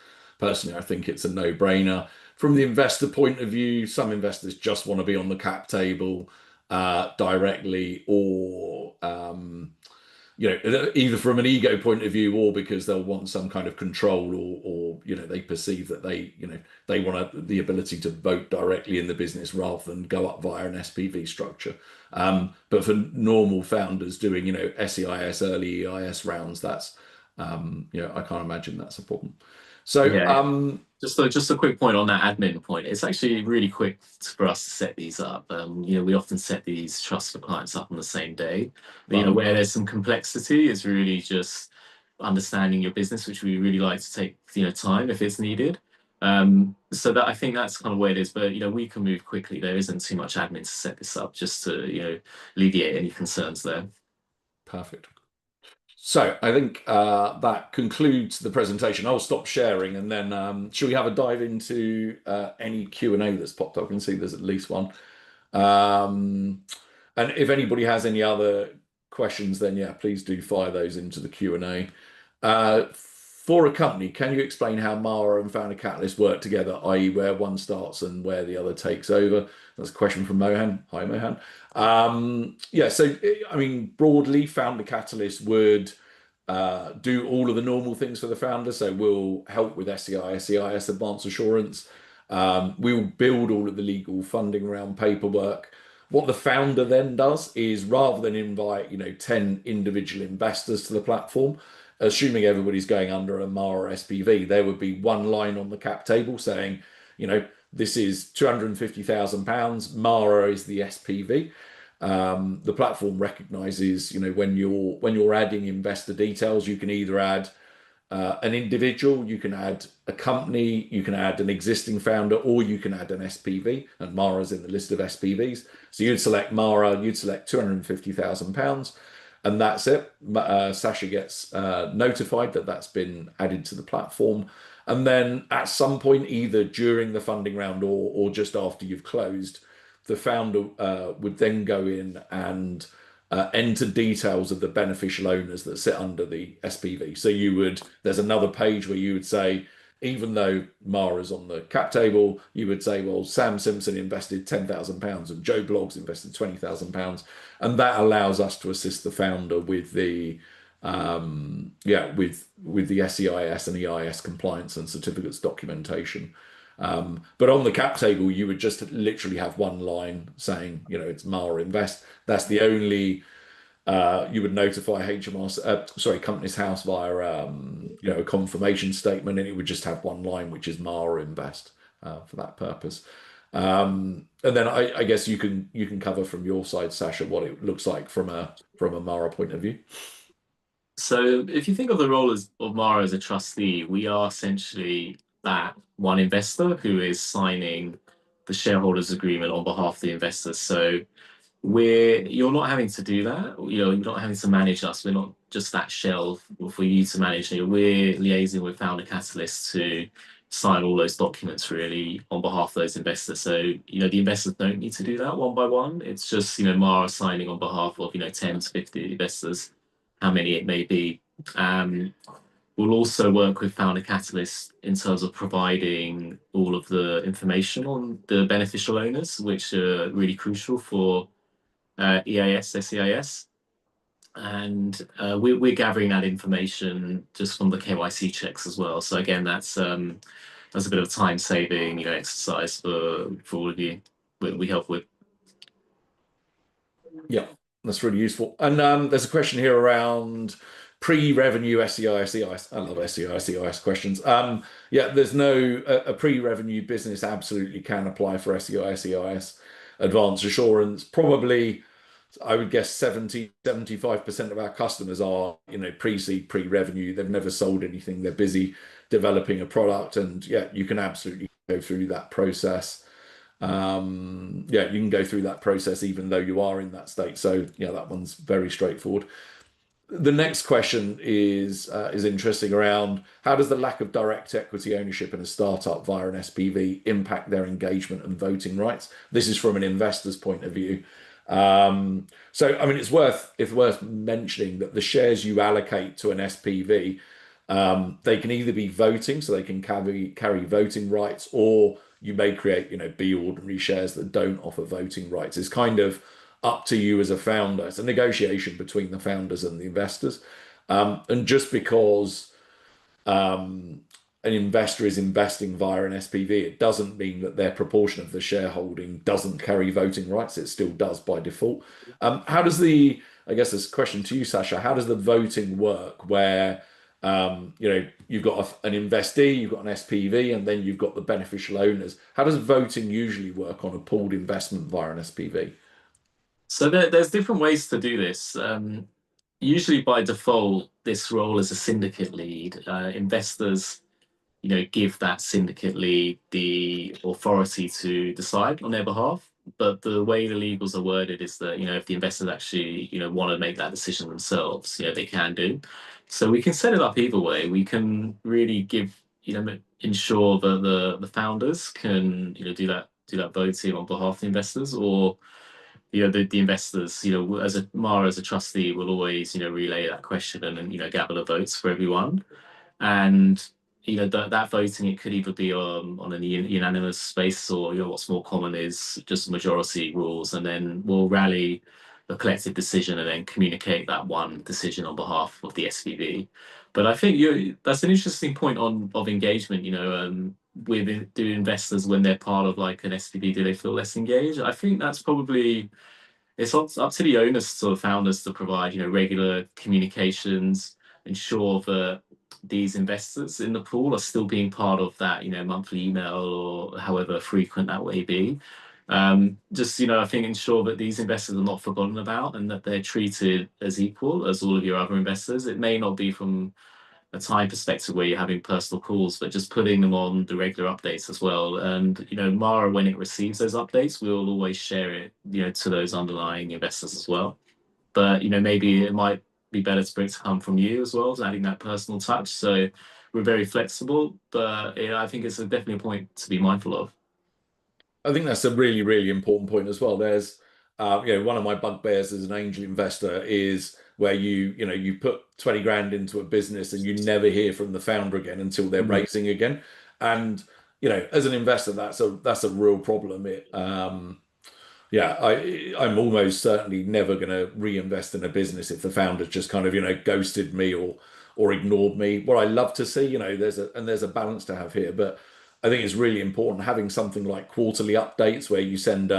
a no-brainer. From the investor point of view, some investors just want to be on the cap table directly, or either from an ego point of view or because they'll want some kind of control, or they perceive that they want the ability to vote directly in the business rather than go up via an SPV structure. But for normal founders doing SEIS, early EIS rounds, that's I can't imagine that's a problem. So yeah. Just a quick point on that admin point. It's actually really quick for us to set these up. We often set these trusts for clients up on the same day. But, where there's some complexity is really just understanding your business, which we really like to take time if it's needed. So that I think that's kind of where it is. But we can move quickly. There isn't too much admin to set this up, just to alleviate any concerns there. Perfect. So I think that concludes the presentation. I'll stop sharing, and then should we have a dive into any Q&A that's popped up? I can see there's at least one. And if anybody has any other questions, then yeah, please do fire those into the Q&A. For a company, can you explain how Mara and Founder Catalyst work together, i.e. where one starts and where the other takes over? That's a question from Mohan. Hi, Mohan. Yeah, so I mean, broadly, Founder Catalyst would do all of the normal things for the founder. So we'll help with SEI, SEIS, advance assurance. We'll build all of the legal funding round paperwork. What the founder then does is, rather than invite 10 individual investors to the platform, assuming everybody's going under a Mara SPV, there would be one line on the cap table saying, this is £250,000. Mara is the SPV. The platform recognizes, when you're adding investor details, you can either add an individual, you can add a company, you can add an existing founder, or you can add an SPV, and Mara's in the list of SPVs. So you'd select Mara, you'd select £250,000, and that's it. Sasha gets notified that that's been added to the platform. And then at some point, either during the funding round or just after you've closed, the founder would then go in and enter details of the beneficial owners that sit under the SPV. So there's another page where you would say, even though Mara's on the cap table, you would say, well, Sam Simpson invested £10,000 and Joe Bloggs invested £20,000. And that allows us to assist the founder with the with the SEIS and EIS compliance and certificates documentation. But on the cap table, you would just literally have one line saying, it's Mara Invest. That's the only, you would notify Companies House via, a confirmation statement, and it would just have one line, which is Mara Invest for that purpose. And then I guess you can cover from your side, Sasha, what it looks like from a Mara point of view. So if you think of the role of Mara as a trustee, we are essentially that one investor who is signing the shareholders agreement on behalf of the investors. So you're not having to do that. You're not having to manage us. We're not just that shell for you to manage. We're liaising with Founder Catalyst to sign all those documents really on behalf of those investors. So, the investors don't need to do that one by one. It's just, Mara signing on behalf of, 10 to 50 investors, how many it may be. We'll also work with Founder Catalyst in terms of providing all of the information on the beneficial owners, which are really crucial for EIS, SEIS. And we're gathering that information just from the KYC checks as well. So again, that's a bit of a time-saving exercise for all of you we help with. Yeah, that's really useful. And there's a question here around pre-revenue SEIS, EIS. I love SEIS, EIS questions. There's a pre-revenue business absolutely can apply for SEIS, EIS advanced assurance. Probably, I would guess 75% of our customers are, pre-seed, pre-revenue. They've never sold anything. They're busy developing a product. And you can absolutely go through that process. You can go through that process even though you are in that state. So that one's very straightforward. The next question is interesting around how does the lack of direct equity ownership in a startup via an SPV impact their engagement and voting rights? This is from an investor's point of view. It's worth mentioning that the shares you allocate to an SPV, they can either be voting, so they can carry voting rights, or you may create, B ordinary shares that don't offer voting rights. It's kind of up to you as a founder. It's a negotiation between the founders and the investors. And just because an investor is investing via an SPV, it doesn't mean that their proportion of the shareholding doesn't carry voting rights. It still does by default. I guess this question to you, Sasha, how does the voting work where you've got an investee, you've got an SPV, and then you've got the beneficial owners? How does voting usually work on a pooled investment via an SPV? So there's different ways to do this. Usually by default, this role as a syndicate lead, investors, give that syndicate lead the authority to decide on their behalf. But the way the legals are worded is that, if the investors actually, want to make that decision themselves, they can do. So we can set it up either way. We can really ensure that the founders can, do that voting on behalf of the investors, or the investors, as Mara as a trustee will always, relay that question and gather the votes for everyone. And that voting, it could either be on a unanimous basis, or what's more common is just majority rules, and then we'll rally a collective decision and then communicate that one decision on behalf of the SPV. But I think that's an interesting point of engagement. Do investors, when they're part of like an SPV, do they feel less engaged? I think that's probably, it's up to the owners, sort of founders, to provide regular communications, ensure that these investors in the pool are still being part of that, monthly email or however frequent that may be. Just, I think ensure that these investors are not forgotten about and that they're treated as equal as all of your other investors. It may not be from a time perspective where you're having personal calls, but just putting them on the regular updates as well. And, Mara, when it receives those updates, we'll always share it, to those underlying investors as well. But, maybe it might be better for it to come from you as well, adding that personal touch. So we're very flexible, but I think it's definitely a point to be mindful of. I think that's a really, really important point as well. There's, one of my bugbears as an angel investor is where you put 20 grand into a business and you never hear from the founder again until they're Mm. raising again. And, as an investor, that's a real problem. Yeah, I'm almost certainly never going to reinvest in a business if the founder's just kind of, ghosted me or ignored me. What I love to see, there's a balance to have here, but I think it's really important having something like quarterly updates where you send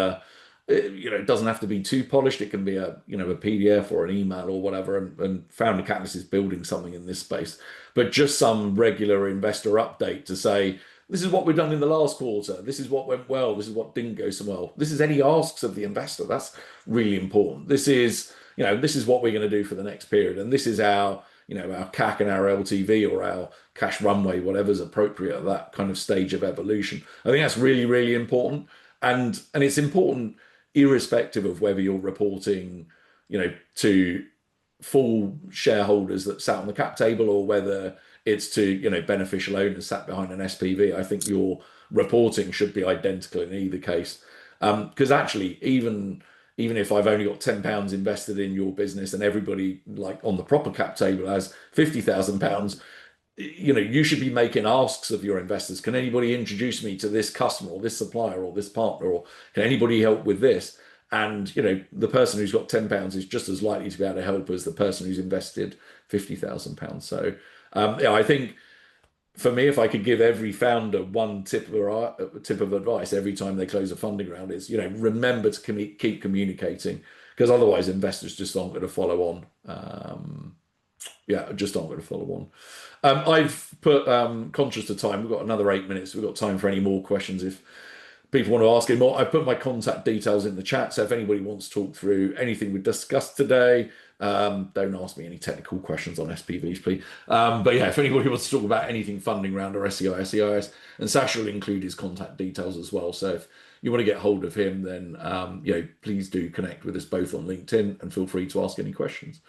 it doesn't have to be too polished. It can be a PDF or an email or whatever. And Founder Catalyst is building something in this space, but just some regular investor update to say, this is what we've done in the last quarter. This is what went well. This is what didn't go so well. This is any asks of the investor. That's really important. This is what we're going to do for the next period. And this is our CAC and our LTV or our cash runway, whatever's appropriate at that kind of stage of evolution. I think that's really, really important. And it's important irrespective of whether you're reporting, to full shareholders that sat on the cap table or whether it's to beneficial owners sat behind an SPV. I think your reporting should be identical in either case, because actually even if I've only got £10 invested in your business and everybody like on the proper cap table has £50,000, you should be making asks of your investors. Can anybody introduce me to this customer or this supplier or this partner, or can anybody help with this? And the person who's got £10 is just as likely to be able to help as the person who's invested £50,000. So yeah, I think for me, if I could give every founder one tip of advice every time they close a funding round, is remember to keep communicating, because otherwise investors just aren't going to follow on. Yeah, just aren't going to follow on. I've put conscious of time. We've got another 8 minutes. We've got time for any more questions if people want to ask any more. I put my contact details in the chat, so if anybody wants to talk through anything we discussed today, don't ask me any technical questions on SPVs, please. But yeah, if anybody wants to talk about anything funding round or SEI, SEIS, and Sasha will include his contact details as well. So if you want to get hold of him, then please do connect with us both on LinkedIn and feel free to ask any questions.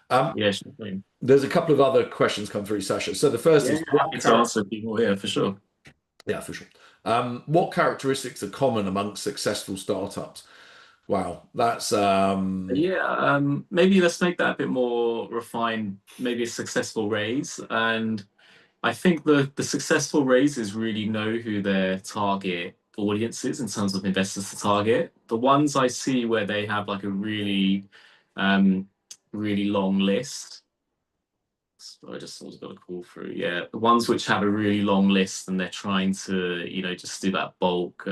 Yeah, sure thing. There's a couple of other questions come through, Sasha. So the first is Happy to answer people. Yeah, for sure. Yeah, for sure. What characteristics are common amongst successful startups? Wow, that's Yeah, maybe let's make that a bit more refined. Maybe a successful raise, and I think the successful raises really know who their target audience is in terms of investors to target. The ones I see where they have like a um, really long list. I just always got a call through. Yeah, the ones which have a really long list and they're trying to, just do that bulk,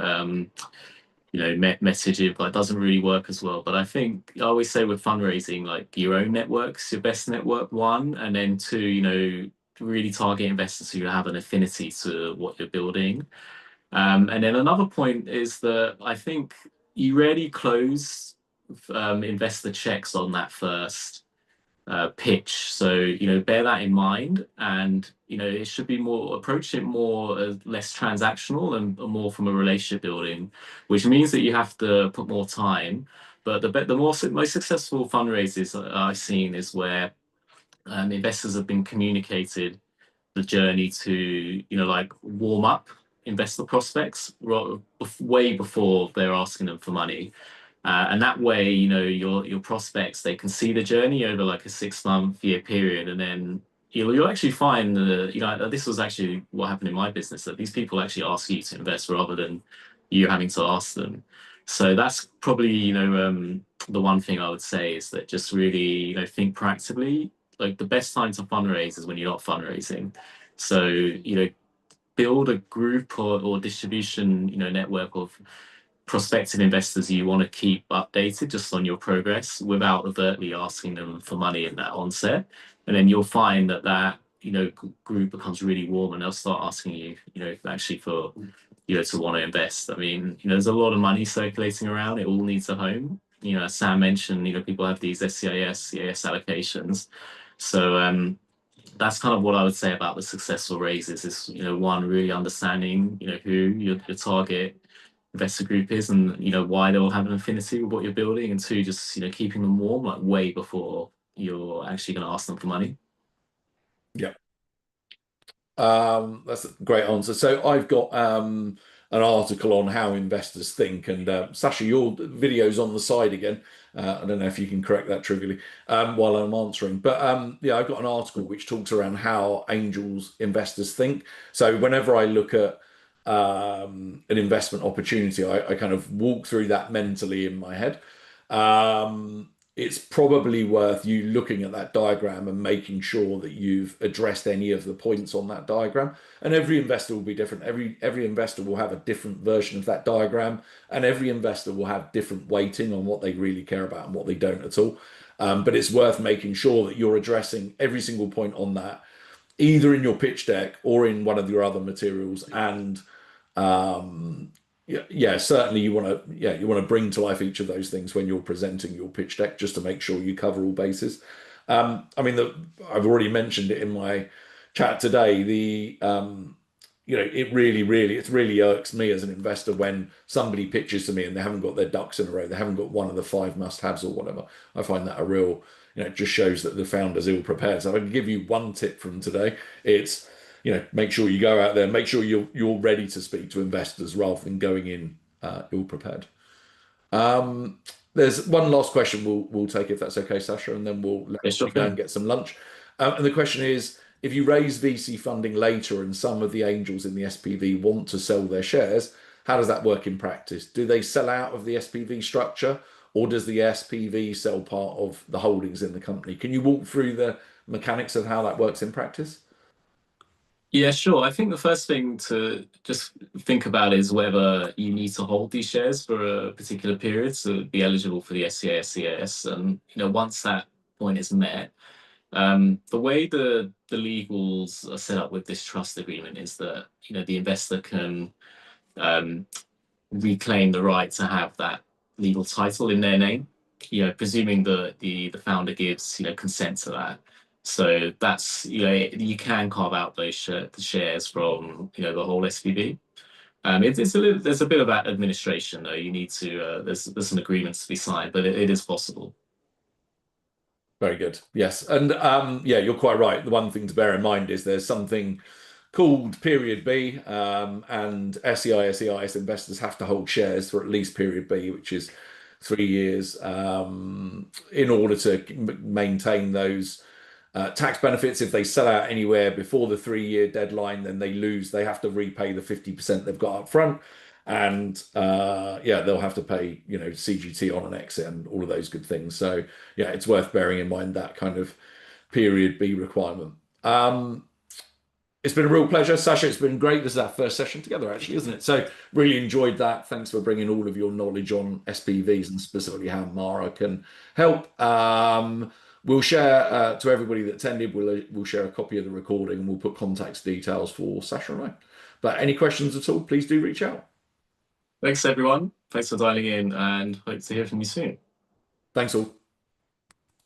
messaging, but it doesn't really work as well. But I think I always say with fundraising, like your own network's your best network, one, and then two, really target investors who have an affinity to what you're building. And then another point is that I think you rarely close investor checks on that first pitch. So, bear that in mind, and, it should be more, approach it more as less transactional and more from a relationship building, which means that you have to put more time. But the most successful fundraisers I've seen is where investors have been communicated the journey to, like warm up investor prospects way before they're asking them for money. And that way, your prospects, they can see the journey over like a 6 month year period, and then you'll actually find this was actually what happened in my business, that these people actually ask you to invest rather than you having to ask them. So that's probably the one thing I would say is that just really think proactively. Like the best time to fundraise is when you're not fundraising. So build a group or distribution network of prospective investors you want to keep updated just on your progress without overtly asking them for money in that onset. And then you'll find that group becomes really warm and they'll start asking you, actually for, to want to invest. I mean, there's a lot of money circulating around. It all needs a home. As Sam mentioned, people have these SCIS, CAS allocations. So that's kind of what I would say about the successful raises is, one, really understanding, who your target investor group is and, why they'll have an affinity with what you're building. And two, just, keeping them warm, like way before you're actually going to ask them for money. Yeah. That's a great answer. So I've got an article on how investors think, and Sasha, your video's on the side again. I don't know if you can correct that trivially while I'm answering, but yeah, I've got an article which talks around how angels investors think. So whenever I look at an investment opportunity, I kind of walk through that mentally in my head. It's probably worth you looking at that diagram and making sure that you've addressed any of the points on that diagram. And every investor will be different. Every investor will have a different version of that diagram, and every investor will have different weighting on what they really care about and what they don't at all. But it's worth making sure that you're addressing every single point on that, either in your pitch deck or in one of your other materials. And yeah, certainly you want to bring to life each of those things when you're presenting your pitch deck, just to make sure you cover all bases. I mean, I've already mentioned it in my chat today. It really irks me as an investor when somebody pitches to me and they haven't got their ducks in a row. They haven't got one of the five must-haves or whatever. I find that a real, it just shows that the founder's ill prepared. So I can give you one tip from today. It's make sure you go out there, make sure you're ready to speak to investors rather than going in ill prepared. There's one last question we'll take if that's okay, Sasha, and then we'll let Sure you go and thing. get some lunch. And the question is, if you raise VC funding later and some of the angels in the SPV want to sell their shares, how does that work in practice? Do they sell out of the SPV structure, or does the SPV sell part of the holdings in the company? Can you walk through the mechanics of how that works in practice? Yeah, sure. I think the first thing to just think about is whether you need to hold these shares for a particular period to be eligible for the SCA/SCAS. And once that point is met, the way the legals are set up with this trust agreement is that the investor can um, reclaim the right to have that legal title in their name, presuming the founder gives consent to that. So that's you can carve out those the shares from the whole SPV. There's a bit of that administration though. You need to there's some agreements to be signed, but it is possible. Very good. Yes. And yeah, you're quite right. The one thing to bear in mind is there's something called period B, and SEI, SEIS investors have to hold shares for at least period B, which is 3 years, in order to maintain those tax benefits. If they sell out anywhere before the 3 year deadline, then they have to repay the 50% they've got up front. And yeah, they'll have to pay, CGT on an exit and all of those good things. So yeah, it's worth bearing in mind that kind of period B requirement. It's been a real pleasure, Sasha. It's been great. This is our first session together, actually, isn't it? So really enjoyed that. Thanks for bringing all of your knowledge on SPVs and specifically how Mara can help. We'll share to everybody that attended. We'll share a copy of the recording and we'll put contact details for Sasha and I. But any questions at all, please do reach out. Thanks everyone. Thanks for dialing in, and hope to hear from you soon. Thanks all.